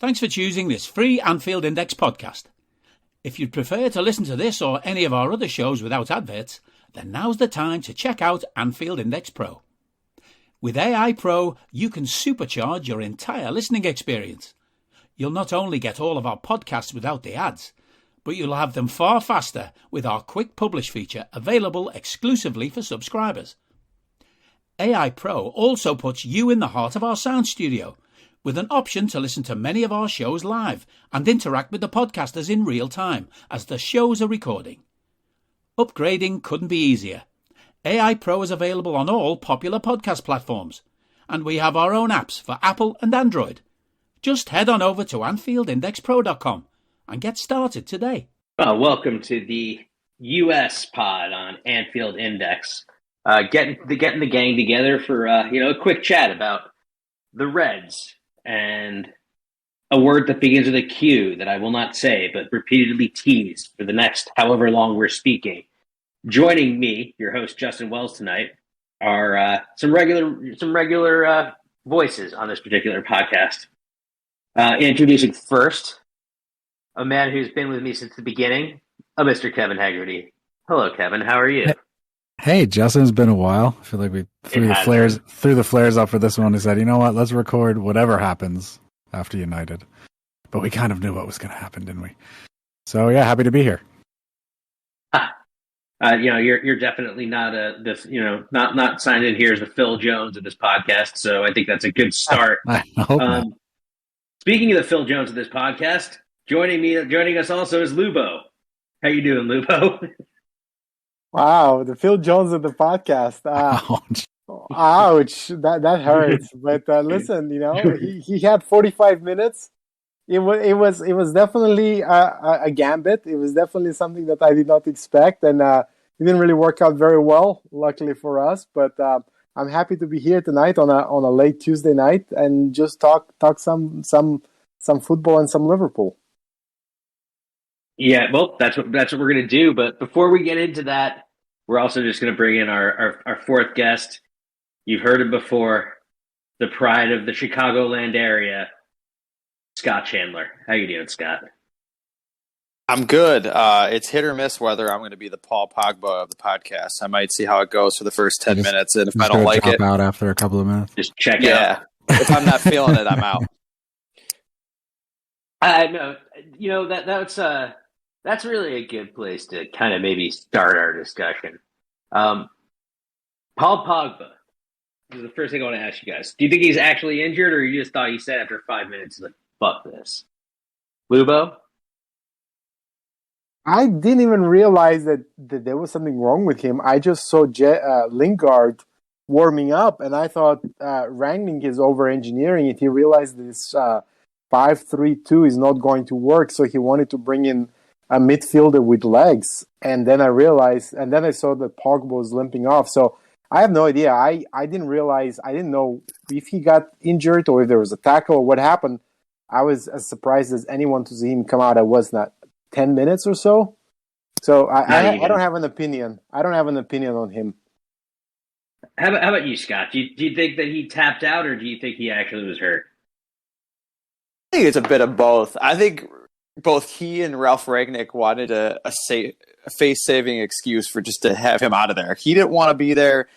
Thanks for choosing this free Anfield Index podcast. If you'd prefer to listen to this or any of our other shows without adverts, then now's the time to check out Anfield Index Pro. With AI Pro, you can supercharge your entire listening experience. You'll not only get all of our podcasts without the ads, but you'll have them far faster with our quick publish feature available exclusively for subscribers. AI Pro also puts you in the heart of our sound studio, with an option to listen to many of our shows live and interact with the podcasters in real time as the shows are recording. Upgrading couldn't be easier. AI Pro is available on all popular podcast platforms, and we have our own apps for Apple and Android. Just head on over to AnfieldIndexPro.com and get started today. Well, welcome to the US pod on Anfield Index. Getting the gang together for a quick chat about the Reds and a word that begins with a Q that I will not say, but repeatedly teased for the next however long we're speaking. Joining me, your host Justin Wells tonight, are some regular voices on this particular podcast. Introducing first, a man who's been with me since the beginning, Mr. Kevin Hegarty. Hello, Kevin. How are you? Hey, Justin, it's been a while. I feel like we threw the flares up for this one and said, you know what, let's record whatever happens after United. But we kind of knew what was going to happen, didn't we? So yeah, happy to be here. You're definitely not not signed in here as the Phil Jones of this podcast. So I think that's a good start. I hope not. Speaking of the Phil Jones of this podcast, joining us also is Lubo. How you doing, Lubo? Wow, the Phil Jones of the podcast. Ouch, that hurts. But listen, he had 45 minutes. It was definitely a gambit. It was definitely something that I did not expect, and it didn't really work out very well, luckily for us. But I'm happy to be here tonight on a late Tuesday night and just talk some football and some Liverpool. Yeah, well, that's what we're going to do. But before we get into that, we're also just going to bring in our fourth guest. You've heard him before, the pride of the Chicagoland area, Scott Chandler. How you doing, Scott? I'm good. It's hit or miss whether I'm going to be the Paul Pogba of the podcast. I might see how it goes for the first 10 minutes, and if I don't like it, out after a couple of minutes. Just check out. Yeah, if I'm not feeling it, I'm out. No, that's really a good place to kind of maybe start our discussion. Paul Pogba is the first thing I want to ask you guys. Do you think he's actually injured, or you just thought he said after 5 minutes, like, fuck this? Lubo? I didn't even realize that there was something wrong with him. I just saw Lingard warming up, and I thought Rangnick is over-engineering it. He realized this 5-3-2 is not going to work, so he wanted to bring in a midfielder with legs. And then I realized, and then I saw that Pogba was limping off. So I have no idea. I didn't realize, I didn't know if he got injured or if there was a tackle or what happened. I was as surprised as anyone to see him come out. I was not 10 minutes or so. So I don't have an opinion. I don't have an opinion on him. How about you, Scott? Do you think that he tapped out, or do you think he actually was hurt? I think it's a bit of both. I think both he and Ralph Rangnick wanted a face-saving excuse for just to have him out of there. He didn't want to be there,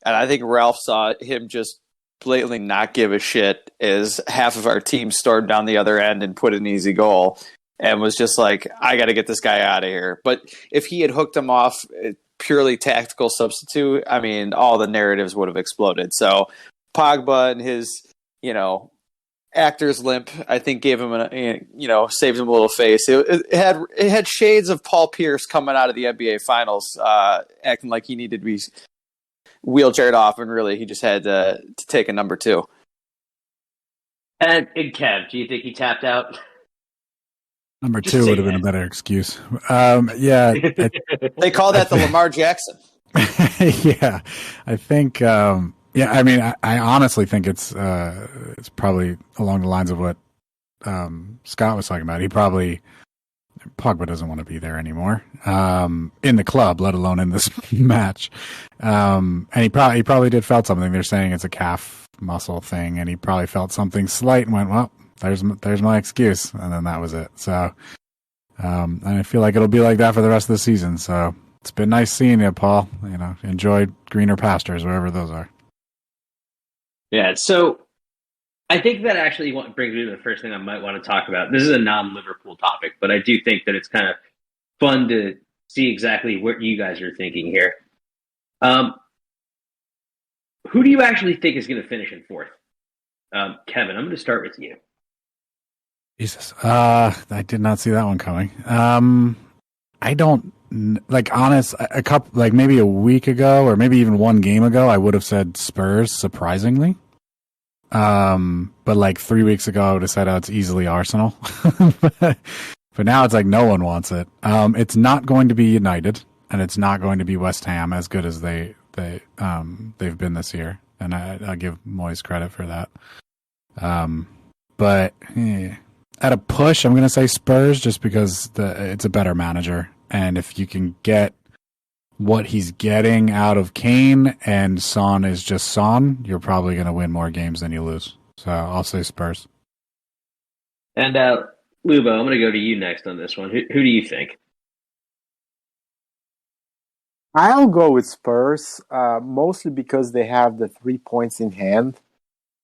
and I think Ralph saw him just blatantly not give a shit as half of our team stormed down the other end and put an easy goal and was just like, I got to get this guy out of here. But if he had hooked him off purely tactical substitute, I mean, all the narratives would have exploded. So Pogba and his, actor's limp, I think gave him saved him a little face. It had shades of Paul Pierce coming out of the NBA Finals, acting like he needed to be wheelchaired off, and really he just had to take a number 2. And Kev, do you think he tapped out? Number 2 would have been a better excuse. Yeah, they call that the Lamar Jackson. Yeah, I think. Yeah, I mean, I honestly think it's probably along the lines of what Scott was talking about. Pogba doesn't want to be there anymore in the club, let alone in this match. And he probably did felt something. They're saying it's a calf muscle thing, and he probably felt something slight and went, well, there's my excuse. And then that was it. So, and I feel like it'll be like that for the rest of the season. So it's been nice seeing you, Paul. Enjoy greener pastures, wherever those are. Yeah. So I think that actually brings me to the first thing I might want to talk about. This is a non-Liverpool topic, but I do think that it's kind of fun to see exactly what you guys are thinking here. Who do you actually think is going to finish in fourth? Kevin, I'm going to start with you. Jesus. I did not see that one coming. I don't a couple, maybe a week ago or maybe even one game ago, I would have said Spurs, surprisingly. But 3 weeks ago, I would have said, it's easily Arsenal. But now it's like no one wants it. It's not going to be United, and it's not going to be West Ham, as good as they've been this year. And I give Moyes credit for that. But at a push, I'm going to say Spurs, just because it's a better manager. And if you can get what he's getting out of Kane and Son is just Son, you're probably going to win more games than you lose. So I'll say Spurs. And Lubo, I'm going to go to you next on this one. Who do you think? I'll go with Spurs, mostly because they have the 3 points in hand.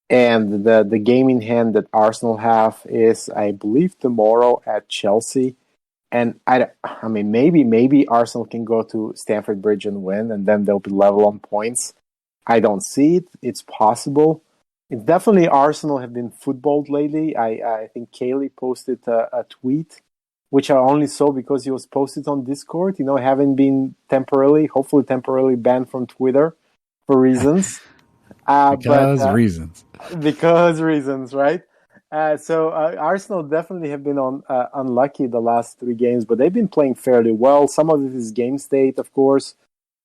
And the game in hand that Arsenal have is, I believe, tomorrow at Chelsea. And I mean, maybe Arsenal can go to Stamford Bridge and win, and then they'll be level on points. I don't see it. It's possible. It's definitely Arsenal have been footballed lately. I think Kaylee posted a tweet, which I only saw because he was posted on Discord. Having been hopefully temporarily banned from Twitter for reasons. Reasons. Because reasons, right? So Arsenal definitely have been unlucky the last 3 games, but they've been playing fairly well. Some of it is game state, of course.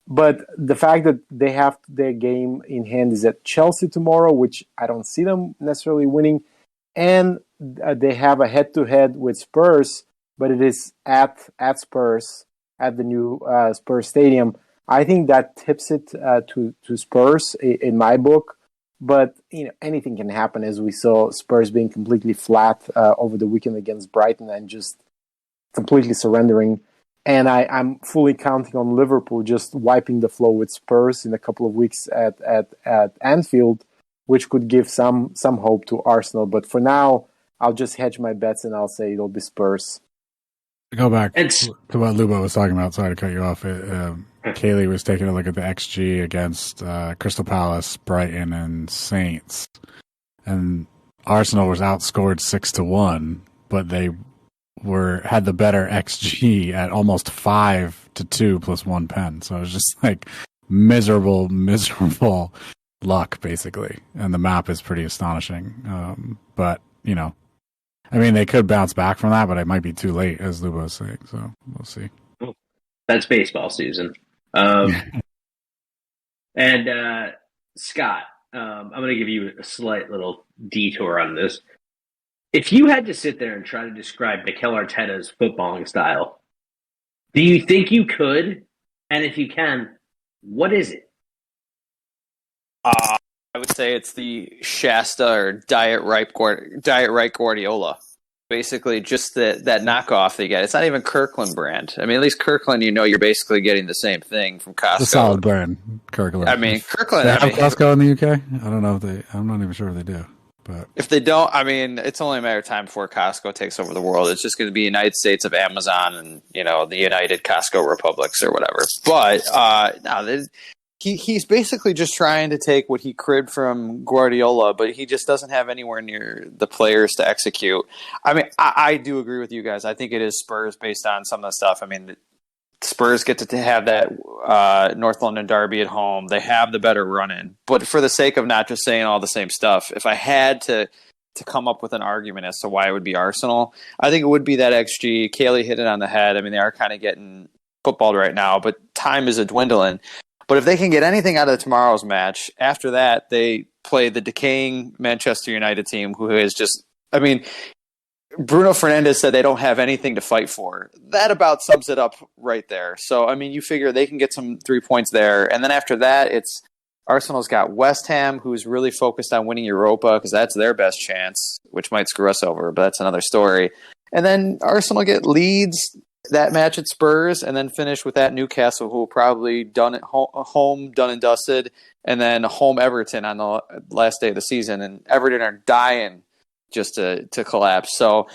But the fact that they have their game in hand is at Chelsea tomorrow, which I don't see them necessarily winning. And they have a head-to-head with Spurs, but it is at Spurs, at the new Spurs Stadium. I think that tips it to Spurs in my book. But anything can happen, as we saw Spurs being completely flat over the weekend against Brighton and just completely surrendering. And I'm fully counting on Liverpool just wiping the floor with Spurs in a couple of weeks at Anfield, which could give some hope to Arsenal. But for now, I'll just hedge my bets and I'll say it'll be Spurs. To go back to what Lubo was talking about, sorry to cut you off. Kaylee was taking a look at the XG against Crystal Palace, Brighton, and Saints. And Arsenal was outscored 6-1, but they had the better XG at almost 5-2 plus 1 pen. So it was just miserable luck, basically. And the map is pretty astonishing. But, they could bounce back from that, but it might be too late, as Lubo was saying. So we'll see. That's baseball season. And Scott, I'm going to give you a slight little detour on this. If you had to sit there and try to describe Mikel Arteta's footballing style, do you think you could? And if you can, what is it? I would say it's the Shasta or Diet Right Guardiola. Basically, just that knockoff they get. It's not even Kirkland brand. I mean, at least Kirkland, you're basically getting the same thing from Costco. The solid brand, Kirkland. I mean, Kirkland. They have Costco in the UK? I don't know if I'm not even sure if they do. But if they don't, it's only a matter of time before Costco takes over the world. It's just going to be United States of Amazon and, the United Costco Republics or whatever. But, no, he's basically just trying to take what he cribbed from Guardiola, but he just doesn't have anywhere near the players to execute. I do agree with you guys. I think it is Spurs based on some of the stuff. Spurs get to have that North London derby at home. They have the better run-in. But for the sake of not just saying all the same stuff, if I had to come up with an argument as to why it would be Arsenal, I think it would be that XG. Kaylee hit it on the head. They are kind of getting footballed right now, but time is a dwindling. But if they can get anything out of tomorrow's match, after that, they play the decaying Manchester United team, who is just, Bruno Fernandes said they don't have anything to fight for. That about sums it up right there. So, you figure they can get some 3 points there. And then after that, it's Arsenal's got West Ham, who's really focused on winning Europa because that's their best chance, which might screw us over, but that's another story. And then Arsenal get Leeds, that match at Spurs, and then finish with that Newcastle, who will probably done at home, done and dusted, and then home Everton on the last day of the season. And Everton are dying just to collapse. So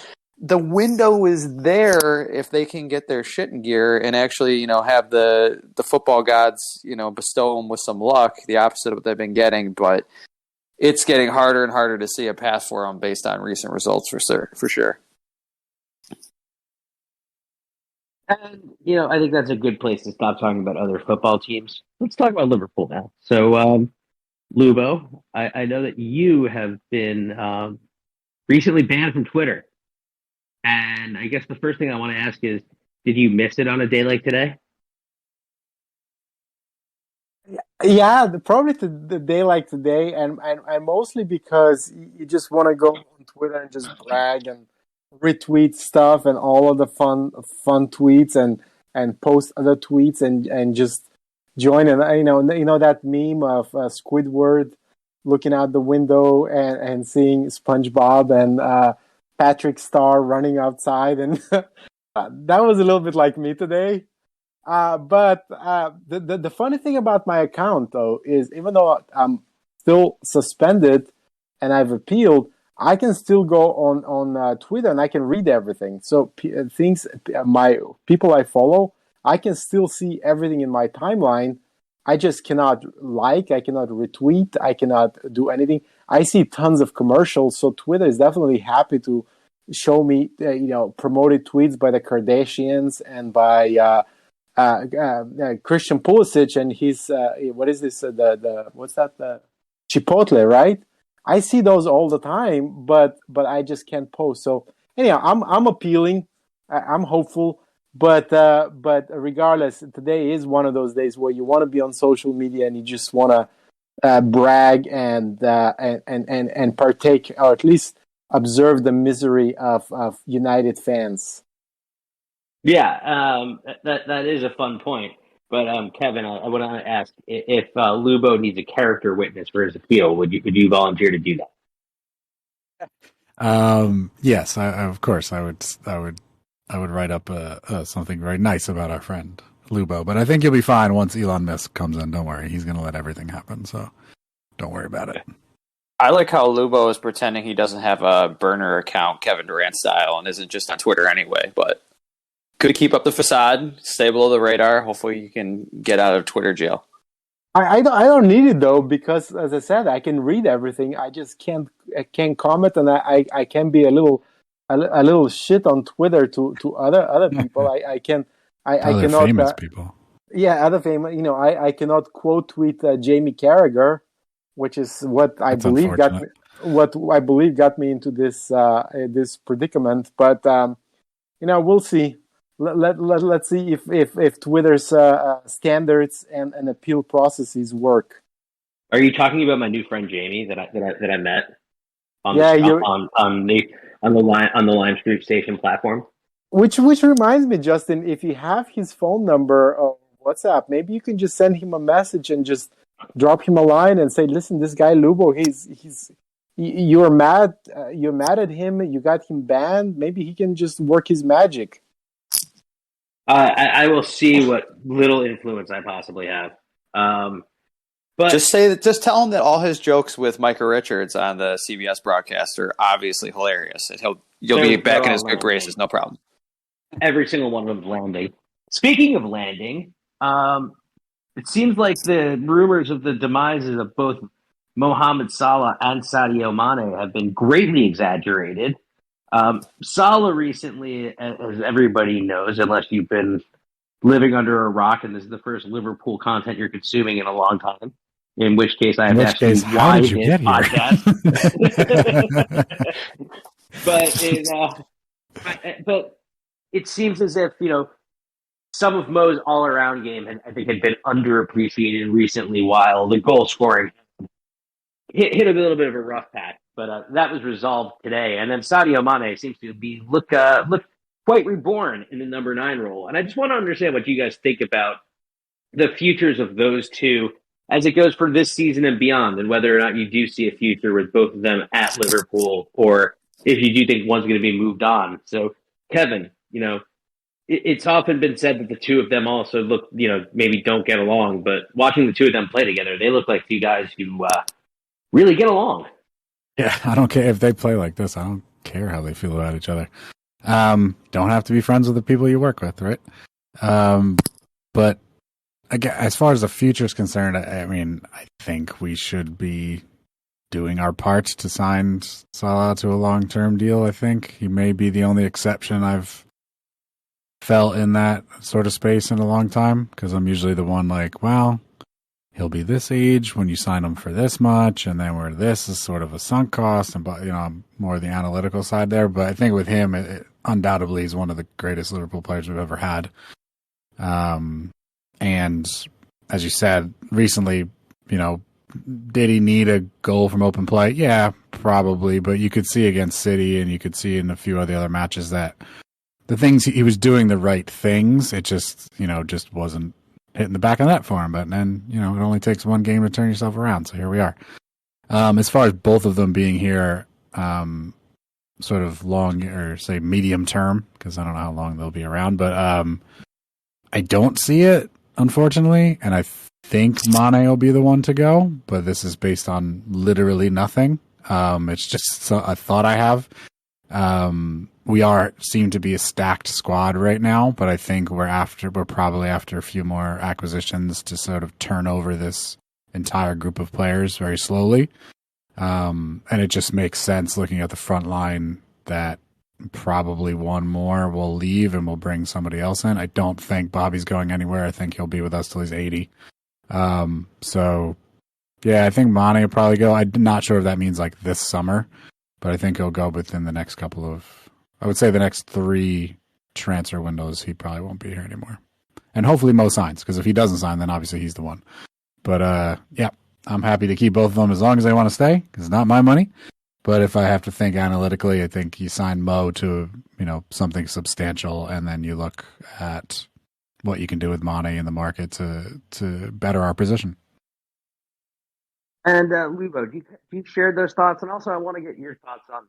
the window is there if they can get their shit in gear and actually, have the football gods, bestow them with some luck, the opposite of what they've been getting. But it's getting harder and harder to see a path for them based on recent results for sure. And, I think that's a good place to stop talking about other football teams. Let's talk about Liverpool now. So, Lubo, I know that you have been recently banned from Twitter. And I guess the first thing I want to ask is, did you miss it on a day like today? Yeah, probably the day like today, and mostly because you just want to go on Twitter and just brag and retweet stuff and all of the fun tweets and post other tweets and just join. And that meme of Squidward looking out the window and seeing SpongeBob and Patrick Star running outside, and that was a little bit like me today. But the funny thing about my account, though, is even though I'm still suspended and I've appealed, I can still go on Twitter and I can read everything. So my people I follow, I can still see everything in my timeline. I just cannot I cannot retweet, I cannot do anything. I see tons of commercials, so Twitter is definitely happy to show me, promoted tweets by the Kardashians and by Christian Pulisic and his what is this? What's that? The Chipotle, right? I see those all the time, but I just can't post. So anyhow, I'm appealing. I'm hopeful. But regardless, today is one of those days where you want to be on social media and you just want to brag and partake, or at least observe the misery of United fans. Yeah, that is a fun point. But Kevin, I want to ask if Lubo needs a character witness for his appeal. Would you volunteer to do that? Yes, of course I would write up something very nice about our friend Lubo, but I think you'll be fine once Elon Musk comes in. Don't worry, he's going to let everything happen, so don't worry about it. I like how Lubo is pretending he doesn't have a burner account, Kevin Durant style, and isn't just on Twitter anyway. But good to keep up the facade, stay below the radar. Hopefully, you can get out of Twitter jail. I don't need it though, because as I said, I can read everything. I just can't comment, and I can be a little shit on Twitter to other people. I cannot famous people. Yeah, other famous. I cannot quote tweet Jamie Carragher, which is what I believe got me into this predicament. But we'll see. Let's see if Twitter's standards and appeal processes work. Are you talking about my new friend Jamie that I met on the Lime Street Station platform? Which reminds me, Justin, if you have his phone number or WhatsApp, maybe you can just send him a message and just drop him a line and say, "Listen, this guy Lubo, you're mad at him. You got him banned. Maybe he can just work his magic." I will see what little influence I possibly have. But just tell him that all his jokes with Micah Richards on the CBS broadcast are obviously hilarious, and you'll be back in his good graces, no problem. Every single one of them landing. Speaking of landing, it seems like the rumors of the demises of both Mohamed Salah and Sadio Mane have been greatly exaggerated. Salla recently, as everybody knows, unless you've been living under a rock and this is the first Liverpool content you're consuming in a long time, in which case I have to ask you why his podcast. But it seems as if, some of Mo's all-around game had been underappreciated recently, while the goal scoring hit a little bit of a rough patch. But that was resolved today. And then Sadio Mane seems to look quite reborn in the number 9 role. And I just want to understand what you guys think about the futures of those two as it goes for this season and beyond, and whether or not you do see a future with both of them at Liverpool, or if you do think one's going to be moved on. So, Kevin, it's often been said that the two of them also look, maybe don't get along, but watching the two of them play together, they look like two guys who really get along. Yeah, I don't care if they play like this. I don't care how they feel about each other. Don't have to be friends with the people you work with, right? But again, as far as the future is concerned, I think we should be doing our parts to sign Salla to a long-term deal. I think he may be the only exception I've felt in that sort of space in a long time, because I'm usually the one like, well, he'll be this age when you sign him for this much, and then where this is sort of a sunk cost, and I'm more the analytical side there. But I think with him, it undoubtedly he's one of the greatest Liverpool players we've ever had. And as you said recently, did he need a goal from open play? Yeah, probably. But you could see against City, and you could see in a few of the other matches that the things he was doing the right things. It just wasn't hitting the back of the net for him. But then, it only takes one game to turn yourself around. So here we are. As far as both of them being here, sort of long, or say medium term, because I don't know how long they'll be around, but I don't see it, unfortunately. And I think Mane will be the one to go, but this is based on literally nothing. It's just a thought I have. We seem to be a stacked squad right now, but I think we're probably after a few more acquisitions to sort of turn over this entire group of players very slowly. And it just makes sense looking at the front line that probably one more will leave and we'll bring somebody else in. I don't think Bobby's going anywhere. I think he'll be with us till he's 80. So yeah, I think Mane will probably go. I'm not sure if that means like this summer, but I think he'll go within the next I would say the next 3 transfer windows. He probably won't be here anymore. And hopefully Mo signs, because if he doesn't sign, then obviously he's the one. But yeah, I'm happy to keep both of them as long as they want to stay, because it's not my money. But if I have to think analytically, I think you sign Mo to, something substantial, and then you look at what you can do with Mane in the market to better our position. And Lubo, do you share those thoughts? And also, I want to get your thoughts on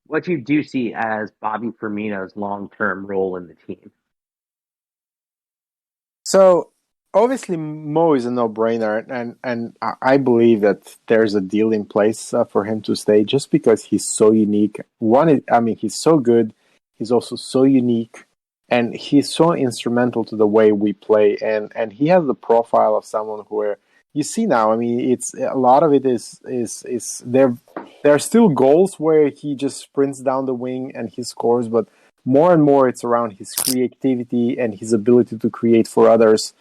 what you do see as Bobby Firmino's long-term role in the team. So obviously, Mo is a no-brainer, and I believe that there's a deal in place for him to stay, just because he's so unique. He's so good. He's also so unique, and he's so instrumental to the way we play. And he has the profile of someone where you see now. It's a lot of it is there. There are still goals where he just sprints down the wing and he scores, but more and more it's around his creativity and his ability to create for others.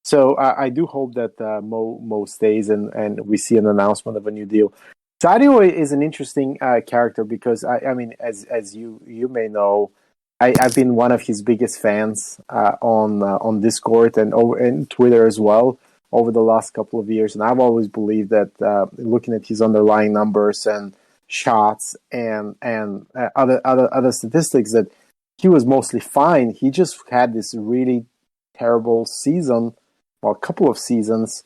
So I do hope that Mo stays and we see an announcement of a new deal. Sadio is an interesting character because as you may know, I've been one of his biggest fans on Discord and Twitter as well over the last couple of years, and I've always believed that looking at his underlying numbers and shots and other statistics, that he was mostly fine. He just had this really terrible season. Well, a couple of seasons,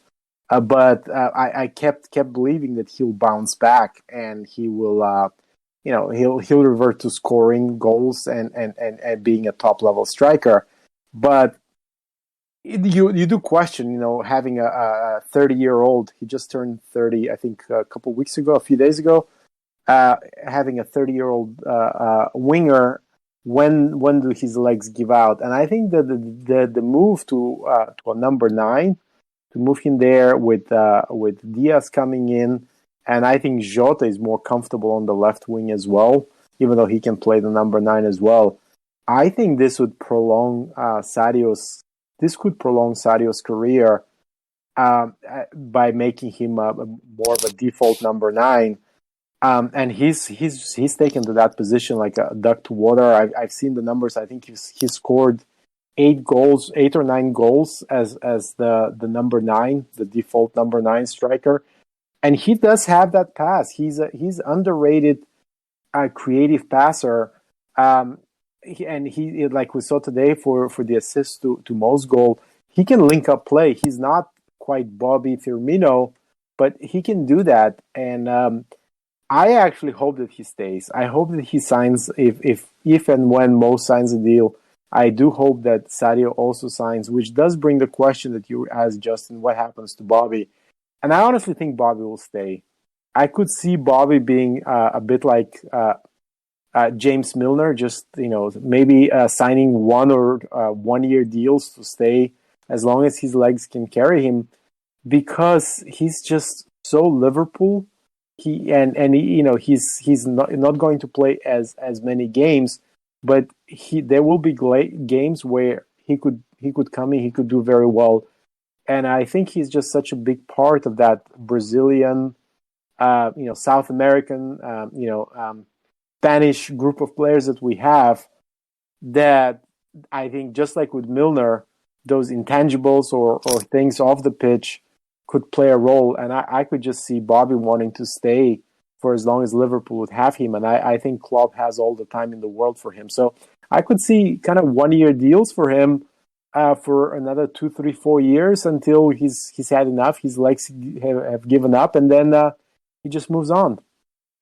but I kept believing that he'll bounce back and he will, he'll revert to scoring goals and being a top level striker. But you do question, having a 30-year-old. He just turned 30, I think, a few days ago. Having a 30-year-old winger. When do his legs give out? And I think that the move to a number 9, to move him there with Diaz coming in, and I think Jota is more comfortable on the left wing as well, even though he can play the number 9 as well. I think this would prolong Sadio's career by making him more of a default number 9. And he's taken to that position like a duck to water. I've seen the numbers. I think he scored 8 or 9 goals as the number 9, the default number 9 striker. And he does have that pass. He's underrated creative passer. And he, like we saw today for the assist to Mo's goal, he can link up play. He's not quite Bobby Firmino, but he can do that. And I actually hope that he stays. I hope that he signs if and when Mo signs a deal. I do hope that Sadio also signs, which does bring the question that you asked, Justin, what happens to Bobby? And I honestly think Bobby will stay. I could see Bobby being a bit like James Milner, just maybe signing 1 year deals to stay as long as his legs can carry him, because he's just so Liverpool. He's not going to play as many games, but there will be games where he could come in, he could do very well, and I think he's just such a big part of that Brazilian, South American, Spanish group of players that we have, that I think just like with Milner, those intangibles or things off the pitch could play a role. And I could just see Bobby wanting to stay for as long as Liverpool would have him. And I think Klopp has all the time in the world for him. So I could see kind of 1 year deals for him for another 2, 3, 4 years until he's had enough. His legs have given up, and then he just moves on.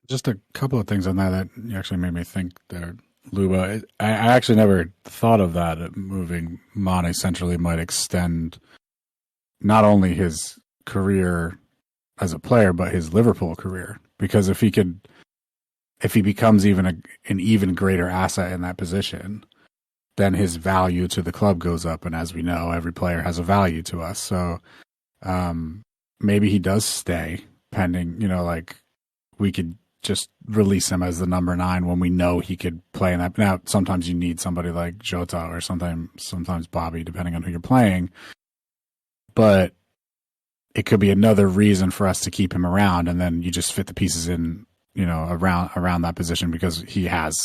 Just a couple of things on that actually made me think there, Lubo. I actually never thought of that. Moving Mane centrally might extend not only his career as a player, but his Liverpool career. Because if he becomes even an even greater asset in that position, then his value to the club goes up. And as we know, every player has a value to us. So maybe he does stay pending, we could just release him as the number 9 when we know he could play in that. Now, sometimes you need somebody like Jota or sometimes Bobby, depending on who you're playing. But it could be another reason for us to keep him around, and then you just fit the pieces in, around that position, because he has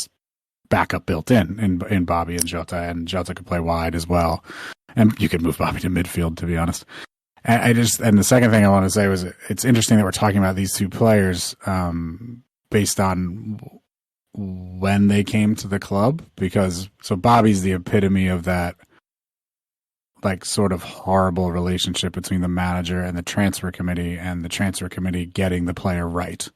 backup built in Bobby and Jota could play wide as well. And you could move Bobby to midfield, to be honest. And the second thing I want to say was, it's interesting that we're talking about these two players based on when they came to the club, because Bobby's the epitome of that sort of horrible relationship between the manager and the transfer committee, and the transfer committee getting the player right,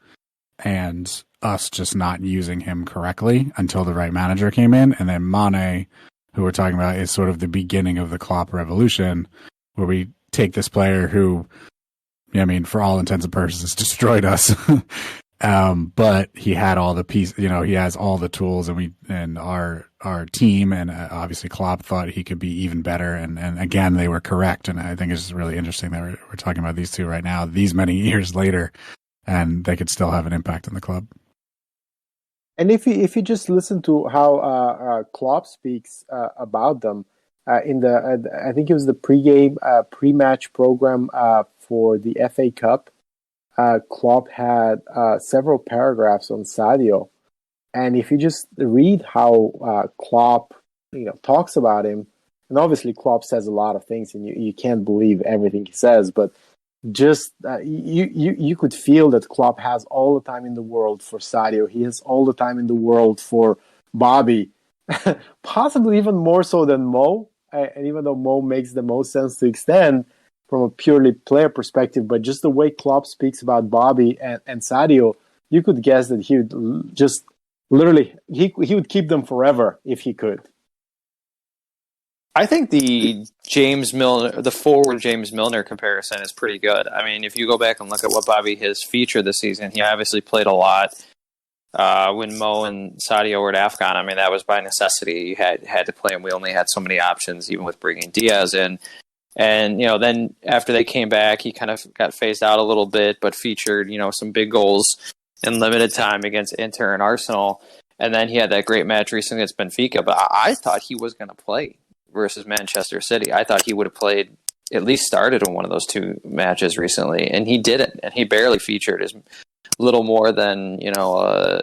and us just not using him correctly until the right manager came in. And then Mane, who we're talking about, is sort of the beginning of the Klopp revolution, where we take this player who, for all intents and purposes, destroyed us. But he had all the pieces, he has all the tools, and our team, and obviously Klopp thought he could be even better. And again, they were correct. And I think it's just really interesting that we're talking about these two right now, these many years later, and they could still have an impact on the club. And if you just listen to how Klopp speaks about them, in I think it was the pre-match program for the FA Cup, Klopp had several paragraphs on Sadio, and if you just read how Klopp talks about him, and obviously Klopp says a lot of things, and you can't believe everything he says, but just you could feel that Klopp has all the time in the world for Sadio. He has all the time in the world for Bobby, possibly even more so than Mo. And even though Mo makes the most sense to extend from a purely player perspective, but just the way Klopp speaks about Bobby and Sadio, you could guess that he would just literally he would keep them forever if he could. I think the forward James Milner comparison is pretty good. I mean, if you go back and look at what Bobby has featured this season, he obviously played a lot. When Mo and Sadio were at AFCON, I mean, that was by necessity. You had to play him. We only had so many options, even with bringing Diaz in. And, then after they came back, he kind of got phased out a little bit, but featured, some big goals in limited time against Inter and Arsenal. And then he had that great match recently against Benfica. But I thought he was going to play versus Manchester City. I thought he would have played, at least started in one of those two matches recently. And he didn't. And he barely featured as little more than,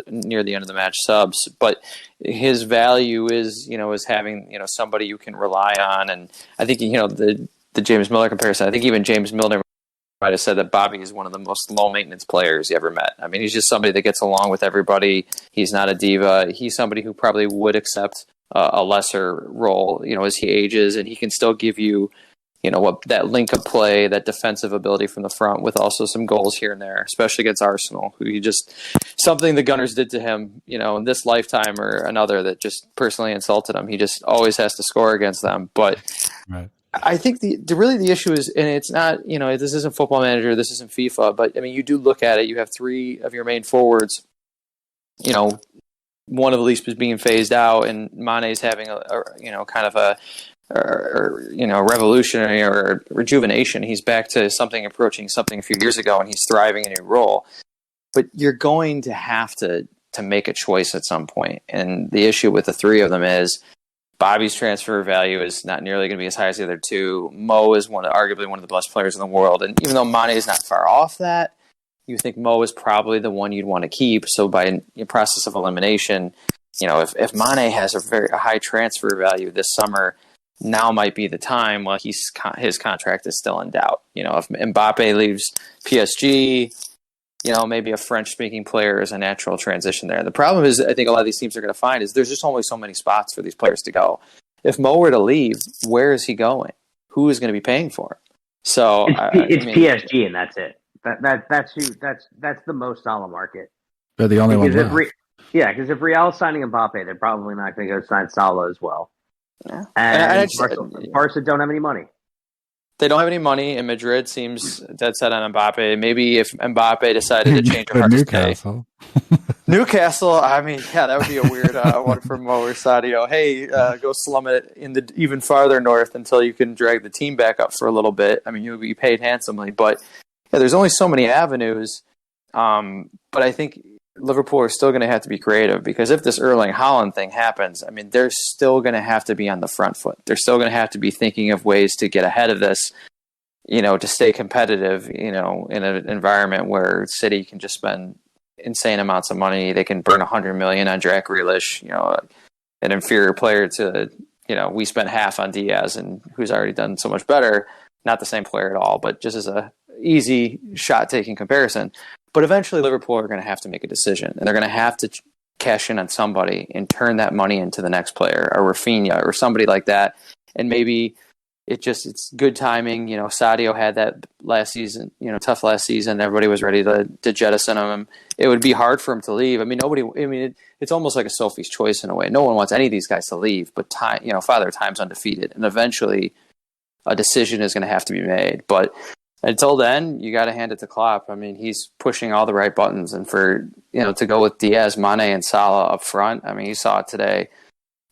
near the end of the match subs. But his value is, is having, somebody you can rely on. And I think, the James Milner comparison, I think even James Milner might have said that Bobby is one of the most low-maintenance players you ever met. I mean, he's just somebody that gets along with everybody. He's not a diva. He's somebody who probably would accept a lesser role, as he ages, and he can still give you, what that link-up play, that defensive ability from the front with also some goals here and there, especially against Arsenal, who something the Gunners did to him, in this lifetime or another that just personally insulted him. He just always has to score against them. But Right. I think the issue is, and it's not, this isn't Football Manager, this isn't FIFA, but I mean, you do look at it, you have three of your main forwards, one of the least was being phased out, and Mane's having kind of a revolutionary or rejuvenation. He's back to approaching something a few years ago, and he's thriving in a role. But you're going to have to make a choice at some point. And the issue with the three of them is Bobby's transfer value is not nearly going to be as high as the other two. Mo is arguably one of the best players in the world. And even though Mane is not far off that, you think Mo is probably the one you'd want to keep. So by process of elimination, if Mane has a high transfer value this summer, now might be the time while his contract is still in doubt. If Mbappe leaves PSG, maybe a French-speaking player is a natural transition there. The problem is, I think a lot of these teams are going to find is there's just only so many spots for these players to go. If Mo were to leave, where is he going? Who is going to be paying for him? So it's PSG, and that's it. That's the most Salla market. They're the only ones left. Because if Real's signing Mbappe, they're probably not going to go sign Salla as well. Yeah. And Barca don't have any money. They don't have any money, and Madrid seems dead set on Mbappe. Maybe if Mbappe decided to change her heart Newcastle. Newcastle, I mean, yeah, that would be a weird one for Mo or Sadio. Hey, go slum it in the even farther north until you can drag the team back up for a little bit. I mean, you'll be paid handsomely, but yeah, there's only so many avenues. But I think Liverpool are still going to have to be creative, because if this Erling Haaland thing happens, I mean, they're still going to have to be on the front foot. They're still going to have to be thinking of ways to get ahead of this, to stay competitive, in an environment where City can just spend insane amounts of money. They can burn 100 million on Jack Grealish, an inferior player to, we spent half on Diaz, and who's already done so much better. Not the same player at all, but just as a easy shot-taking comparison. But eventually Liverpool are going to have to make a decision, and they're going to have to cash in on somebody and turn that money into the next player, or Rafinha or somebody like that. And maybe it's good timing. Sadio had that last season, tough last season. Everybody was ready to jettison him. It would be hard for him to leave. I mean, it's almost like a Sophie's choice in a way. No one wants any of these guys to leave, but Father Time's undefeated. And eventually a decision is going to have to be made. But until then, you got to hand it to Klopp. I mean, he's pushing all the right buttons, and for to go with Diaz, Mane, and Salla up front. I mean, you saw it today.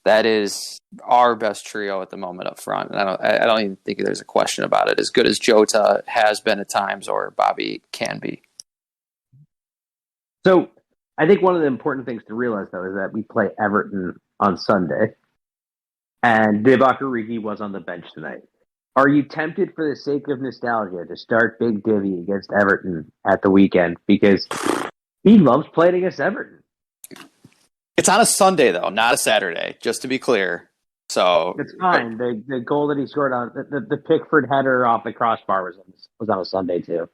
That is our best trio at the moment up front, and I don't even think there's a question about it. As good as Jota has been at times, or Bobby can be. So, I think one of the important things to realize, though, is that we play Everton on Sunday, and Divock Origi was on the bench tonight. Are you tempted, for the sake of nostalgia, to start Big Divvy against Everton at the weekend? Because he loves playing against Everton. It's on a Sunday, though, not a Saturday, just to be clear. So it's fine. The goal that he scored on the Pickford header off the crossbar was on a Sunday too.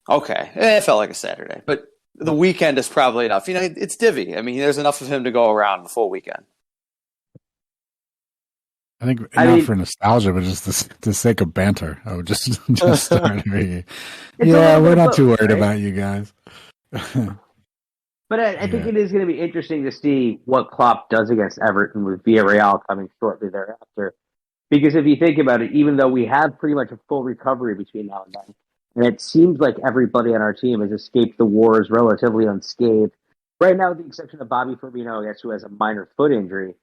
Okay, it felt like a Saturday, but the weekend is probably enough. It's Divvy. I mean, there's enough of him to go around the full weekend. I think not for nostalgia, but just the sake of banter. I would just start. Yeah, we're not too worried about you guys. But I think it is going to be interesting to see what Klopp does against Everton, with Villarreal coming shortly thereafter. Because if you think about it, even though we have pretty much a full recovery between now and then, and it seems like everybody on our team has escaped the wars relatively unscathed, right now, with the exception of Bobby Fabinho, I guess, who has a minor foot injury.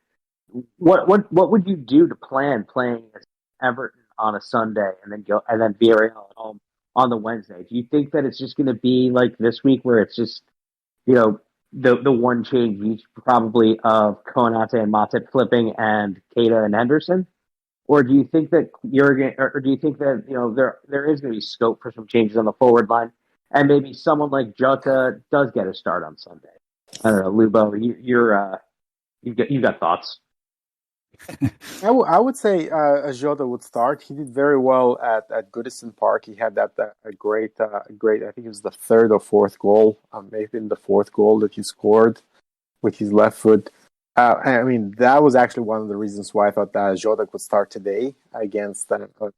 What would you do to plan playing against Everton on a Sunday and then Villarreal at home on the Wednesday? Do you think that it's just going to be like this week, where it's just the one change each probably of Konate and Matip flipping and Keita and Henderson, or do you think that there is going to be scope for some changes on the forward line, and maybe someone like Jota does get a start on Sunday? I don't know, Lubo, you've got thoughts. I would say Jota would start. He did very well at Goodison Park. He had that a great. I think it was the third or fourth goal, maybe the fourth goal that he scored with his left foot. I mean, that was actually one of the reasons why I thought that Jota could start today against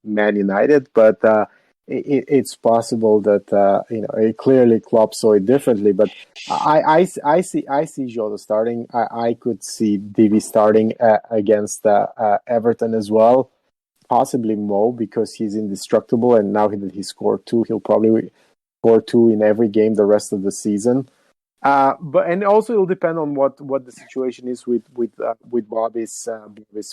Man United. But it's possible that clearly Klopp saw it differently. But I see Jota starting. I could see Divi starting against Everton as well. Possibly Mo, because he's indestructible, and now that he scored 2, he'll probably score 2 in every game the rest of the season. But also it'll depend on what the situation is with Bobby's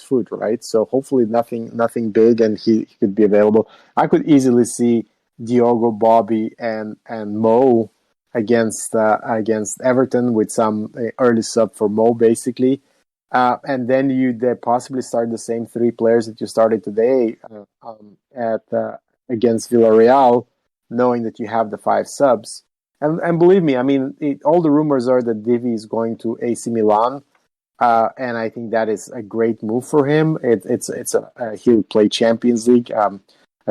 foot, right? So hopefully nothing big, and he could be available. I could easily see Diogo, Bobby, and Mo against Everton with some early sub for Mo, basically. And then you possibly start the same 3 players that you started today against Villarreal, knowing that you have the 5 subs. And believe me, I mean, all the rumors are that Divi is going to AC Milan, and I think that is a great move for him. He'll play Champions League.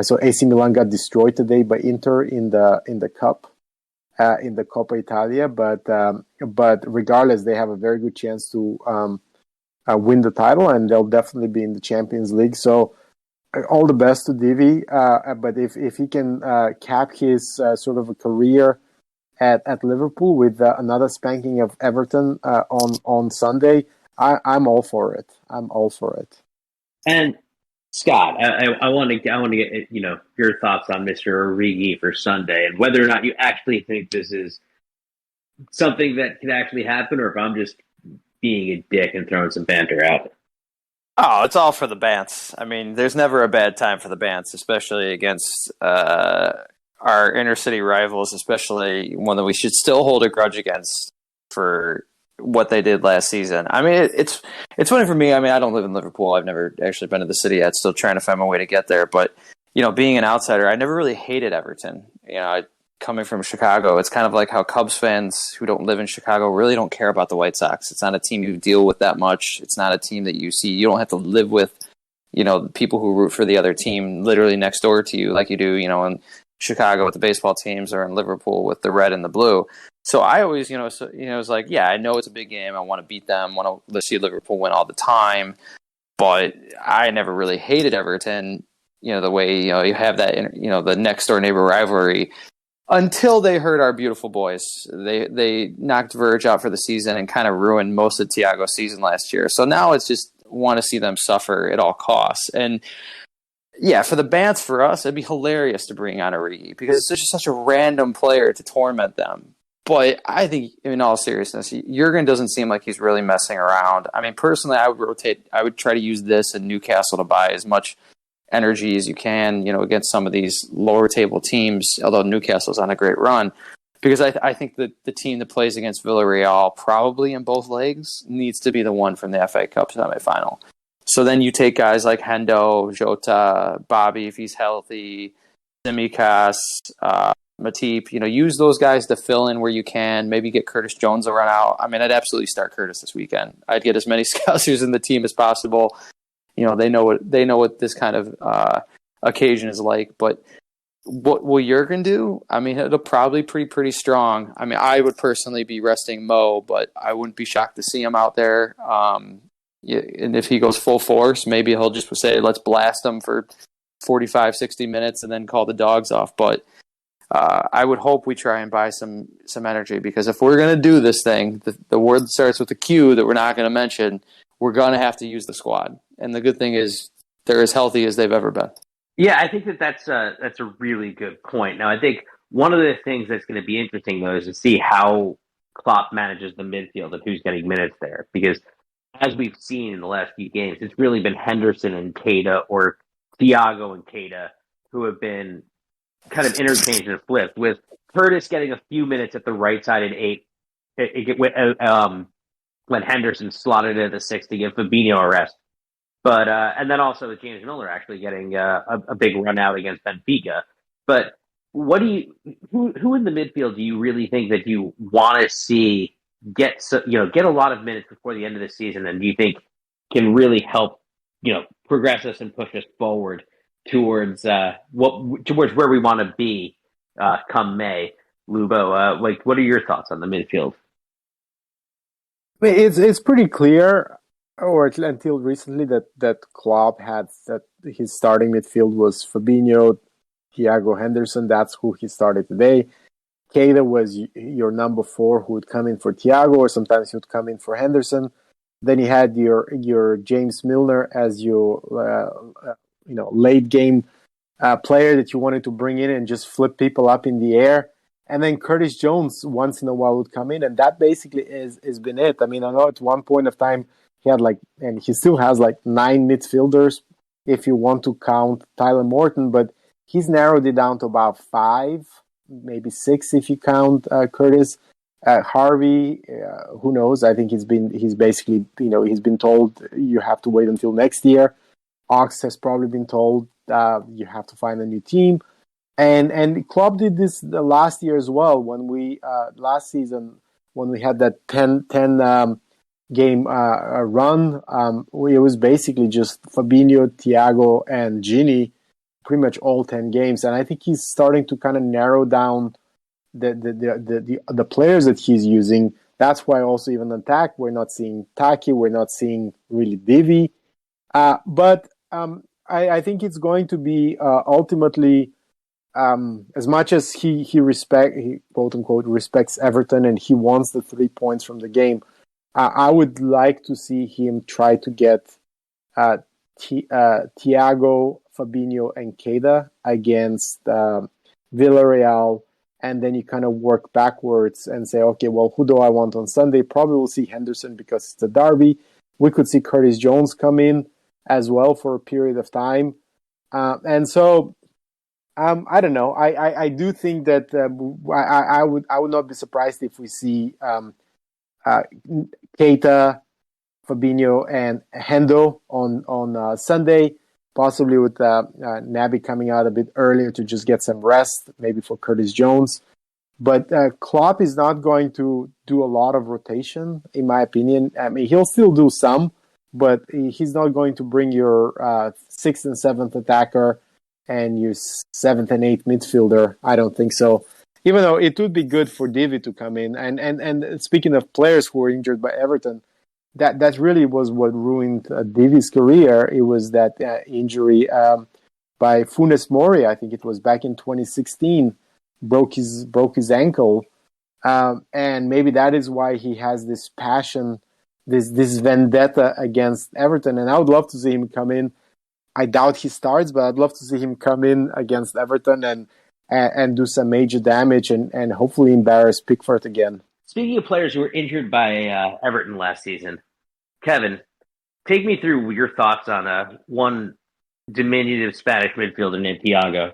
So AC Milan got destroyed today by Inter in the cup, in the Coppa Italia. But regardless, they have a very good chance to win the title, and they'll definitely be in the Champions League. So all the best to Divi. But if he can cap his sort of a career at Liverpool with another spanking of Everton on Sunday, I'm all for it. I'm all for it. And Scott, I want to get your thoughts on Mr. Origi for Sunday, and whether or not you actually think this is something that could actually happen, or if I'm just being a dick and throwing some banter out. Oh, it's all for the Bants. I mean, there's never a bad time for the Bants, especially against our inner city rivals, especially one that we should still hold a grudge against for what they did last season. I mean, it's funny for me. I mean, I don't live in Liverpool. I've never actually been to the city yet. Still trying to find my way to get there. But, being an outsider, I never really hated Everton. Coming from Chicago, it's kind of like how Cubs fans who don't live in Chicago really don't care about the White Sox. It's not a team you deal with that much. It's not a team that you see. You don't have to live with, people who root for the other team literally next door to you like you do, in Chicago with the baseball teams, or in Liverpool with the red and the blue. So I always, was like, yeah, I know it's a big game. I want to beat them. Want to see Liverpool win all the time. But I never really hated Everton, the way, you have that, the next door neighbor rivalry, until they hurt our beautiful boys. They knocked Verge out for the season and kind of ruined most of Thiago's season last year. So now it's just want to see them suffer at all costs. And yeah, for the Bants, for us, it'd be hilarious to bring on Origi, because it's just such a random player to torment them. But I think, in all seriousness, Jurgen doesn't seem like he's really messing around. I mean, personally, I would try to use this in Newcastle to buy as much energy as you can, against some of these lower table teams, although Newcastle's on a great run, because I think that the team that plays against Villarreal, probably in both legs, needs to be the one from the FA Cup semifinal. So then you take guys like Hendo, Jota, Bobby, if he's healthy, Tsimikas, Matip, use those guys to fill in where you can, maybe get Curtis Jones a run out. I mean, I'd absolutely start Curtis this weekend. I'd get as many Scousers in the team as possible. They know what this kind of occasion is like. But what will Jurgen do? I mean, it'll probably be pretty strong. I mean, I would personally be resting Mo, but I wouldn't be shocked to see him out there. And if he goes full force, maybe he'll just say, let's blast him for 45, 60 minutes and then call the dogs off. But I would hope we try and buy some energy, because if we're going to do this thing, the word that starts with a Q that we're not going to mention, we're going to have to use the squad. And the good thing is they're as healthy as they've ever been. Yeah, I think that's a really good point. Now, I think one of the things that's going to be interesting, though, is to see how Klopp manages the midfield and who's getting minutes there. Because as we've seen in the last few games, it's really been Henderson and Keita, or Thiago and Keita, who have been kind of interchanged and flipped, with Curtis getting a few minutes at the right side in 8, when Henderson slotted in the 6 to give Fabinho a rest. But and then also with James Milner actually getting a big run out against Benfica. But who in the midfield do you really think that you want to see get a lot of minutes before the end of the season, and do you think can really help progress us and push us forward towards where we want to be come May? Lubo, what are your thoughts on the midfield? It's pretty clear, or until recently, that Klopp had that his starting midfield was Fabinho, Thiago Henderson. That's who he started today. Keita was your number 4, who would come in for Thiago, or sometimes he would come in for Henderson. Then you had your James Milner as your late game player that you wanted to bring in and just flip people up in the air. And then Curtis Jones once in a while would come in, and that basically is been it. I mean, I know at one point of time he had and he still has 9 midfielders if you want to count Tyler Morton, but he's narrowed it down to about 5, maybe 6 if you count Curtis. Harvey, who knows? I think he's basically he's been told you have to wait until next year. Ox has probably been told you have to find a new team. And Klopp did this the last year as well when we last season when we had that 10 game run. It was basically just Fabinho, Thiago, and Gini, pretty much all 10 games. And I think he's starting to kind of narrow down the players that he's using. That's why also even in attack we're not seeing Taki, we're not seeing really Divi. But I think it's going to be ultimately. As much as he quote unquote respects Everton and he wants the 3 points from the game, I would like to see him try to get Thiago, Fabinho, and Keita against Villarreal, and then you kind of work backwards and say, okay, well, who do I want on Sunday? Probably we'll see Henderson because it's a derby. We could see Curtis Jones come in as well for a period of time, and so. I don't know. I do think that I would not be surprised if we see Keita, Fabinho, and Hendo on Sunday, possibly with Naby coming out a bit earlier to just get some rest, maybe for Curtis Jones. But Klopp is not going to do a lot of rotation, in my opinion. I mean, he'll still do some, but he's not going to bring your 6th and 7th attacker and your 7th and 8th midfielder. I don't think so. Even though it would be good for Divi to come in. And speaking of players who were injured by Everton, that really was what ruined Divi's career. It was that injury by Funes Mori. I think it was back in 2016. Broke his ankle, and maybe that is why he has this passion, this vendetta against Everton. And I would love to see him come in. I doubt he starts, but I'd love to see him come in against Everton and do some major damage and hopefully embarrass Pickford again. Speaking of players who were injured by Everton last season, Kevin, take me through your thoughts on one diminutive Spanish midfielder named Thiago.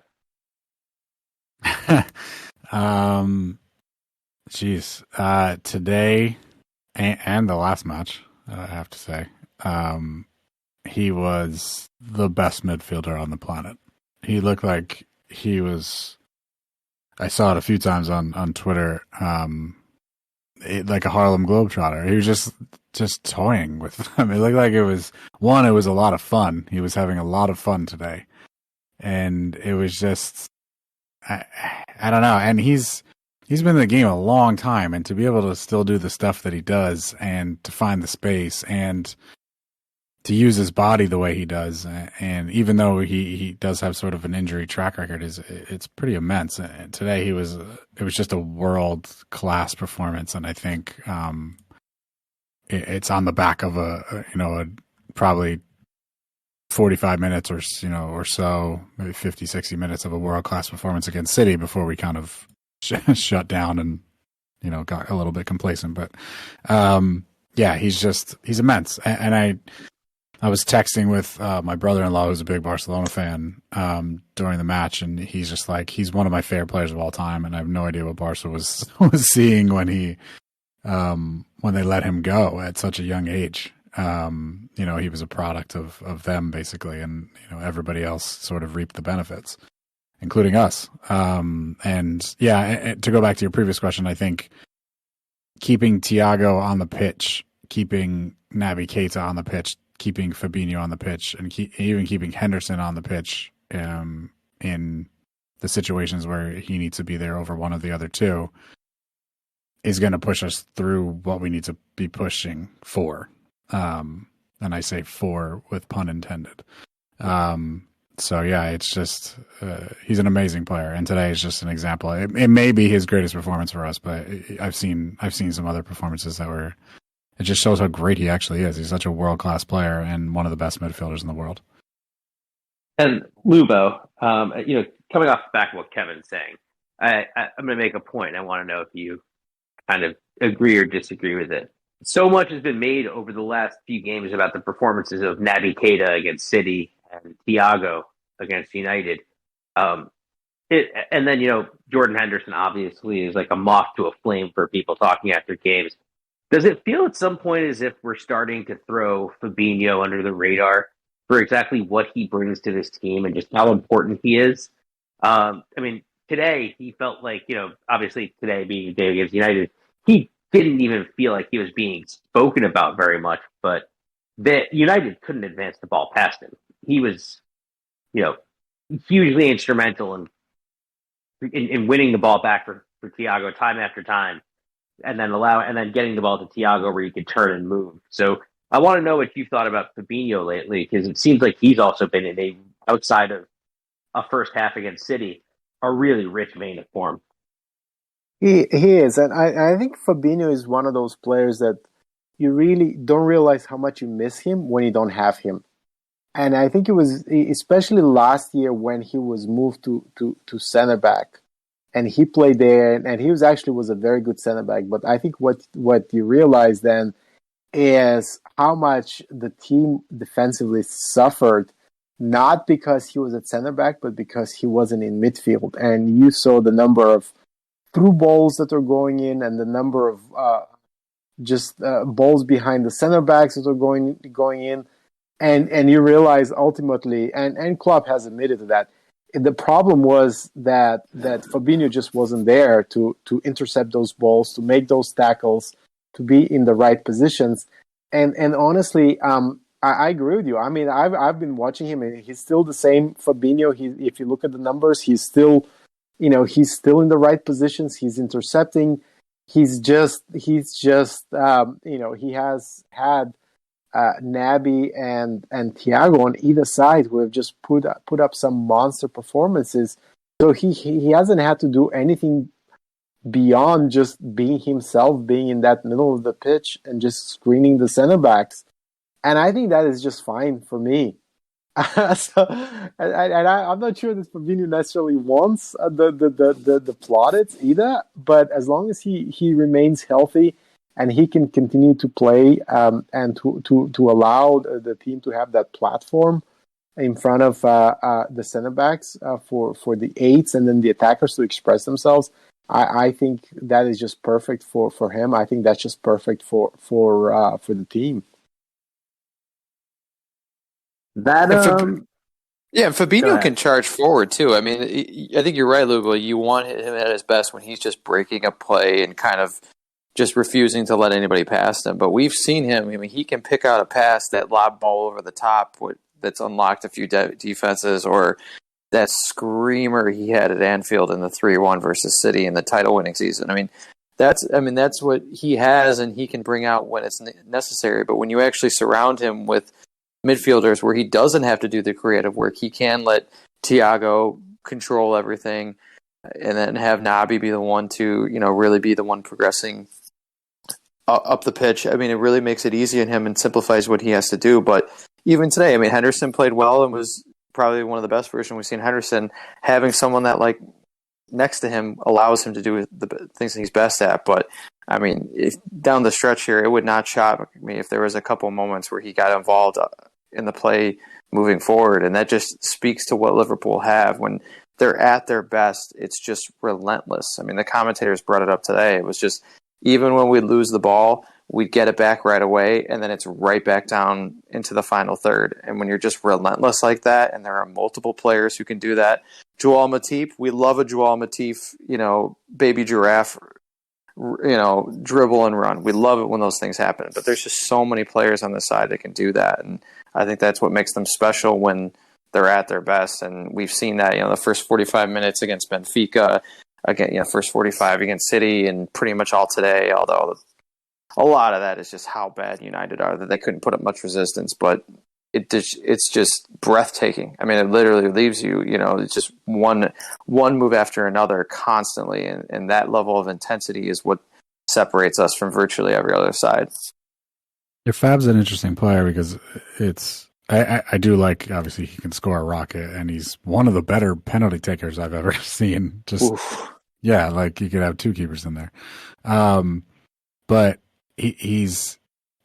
Today and the last match, I have to say, he was the best midfielder on the planet. He looked like he was. I saw it a few times on Twitter, like a Harlem Globetrotter. He was just toying with them. It looked like it was a lot of fun. He was having a lot of fun today, and it was just. I don't know, and he's been in the game a long time, and to be able to still do the stuff that he does, and to find the space, and to use his body the way he does, and even though he does have sort of an injury track record, it's pretty immense. Today it was just a world class performance, and I think it's on the back of a probably 45 minutes or so, maybe 50, 60 minutes of a world-class performance against City before we kind of shut down and, got a little bit complacent. But, he's immense. And I was texting with my brother-in-law, who's a big Barcelona fan, during the match, and he's just like, he's one of my favorite players of all time, and I have no idea what Barca was seeing when they let him go at such a young age. He was a product of them basically, and everybody else sort of reaped the benefits, including us. And to go back to your previous question, I think keeping Thiago on the pitch, keeping Naby Keita on the pitch, keeping Fabinho on the pitch, and even keeping Henderson on the pitch in the situations where he needs to be there over one of the other two, is going to push us through what we need to be pushing for. And I say for with pun intended. So yeah, it's just he's an amazing player, and today is just an example. It may be his greatest performance for us, but I've seen some other performances that were. It just shows how great he actually is. He's such a world-class player and one of the best midfielders in the world. And Lubo, coming off the back of what Kevin's saying, I'm going to make a point. I want to know if you kind of agree or disagree with it. So much has been made over the last few games about the performances of Naby Keita against City and Thiago against United. And then, Jordan Henderson obviously is like a moth to a flame for people talking after games. Does it feel at some point as if we're starting to throw Fabinho under the radar for exactly what he brings to this team and just how important he is? Today he felt like, obviously today being a day against United, he didn't even feel like he was being spoken about very much, but that United couldn't advance the ball past him. He was, hugely instrumental in winning the ball back for Thiago time after time, and then getting the ball to Thiago where he could turn and move. So I want to know what you've thought about Fabinho lately, because it seems like he's also been in outside of a first half against City, a really rich vein of form. He is, and I think Fabinho is one of those players that you really don't realize how much you miss him when you don't have him. And I think it was especially last year when he was moved to center back, and he played there, and he was a very good center back. But I think what you realize then is how much the team defensively suffered, not because he was at center back, but because he wasn't in midfield. And you saw the number of through balls that are going in, and the number of balls behind the center backs that are going in, and you realize ultimately, and Klopp has admitted to that, the problem was that Fabinho just wasn't there to intercept those balls, to make those tackles, to be in the right positions, and honestly, I agree with you. I mean, I've been watching him, and he's still the same Fabinho. If you look at the numbers, he's still in the right positions. He's intercepting. He has had Naby and Thiago on either side who have just put up some monster performances. So he hasn't had to do anything beyond just being himself, being in that middle of the pitch and just screening the center backs. And I think that is just fine for me. I'm not sure that Fabinho necessarily wants the plaudits either, but as long as he remains healthy and he can continue to play and to allow the team to have that platform in front of the center backs for the eights and then the attackers to express themselves, I think that is just perfect for him. I think that's just perfect for the team. Fabinho can charge forward too. I mean, I think you're right, Lubo. You want him at his best when he's just breaking up play and kind of just refusing to let anybody pass him. But we've seen him. I mean, he can pick out a pass, that lob ball over the top that's unlocked a few defenses, or that screamer he had at Anfield in the 3-1 versus City in the title-winning season. I mean, that's what he has, and he can bring out when it's necessary. But when you actually surround him with midfielders where he doesn't have to do the creative work, he can let Thiago control everything, and then have Naby be the one to, really be the one progressing up the pitch. I mean, it really makes it easy on him and simplifies what he has to do. But even today, I mean, Henderson played well and was probably one of the best versions we've seen Henderson. Having someone that next to him allows him to do the things that he's best at. But I mean, if down the stretch here, it would not shock me if there was a couple moments where he got involved in the play moving forward. And that just speaks to what Liverpool have. When they're at their best, it's just relentless. I mean, the commentators brought it up today. It was just, even when we lose the ball, we get it back right away, and then it's right back down into the final third. And when you're just relentless like that, and there are multiple players who can do that, Joel Matip, we love a Joel Matip, baby giraffe, dribble and run. We love it when those things happen. But there's just so many players on the side that can do that, and I think that's what makes them special when they're at their best. And we've seen that, the first 45 minutes against Benfica, again, first 45 against City and pretty much all today, although a lot of that is just how bad United are, that they couldn't put up much resistance, but it's just breathtaking. I mean, it literally leaves you, it's just one move after another constantly, and that level of intensity is what separates us from virtually every other side. Your Fab's an interesting player because I do like, obviously he can score a rocket, and he's one of the better penalty takers I've ever seen. Just Oof. Yeah, like you could have two keepers in there. But he's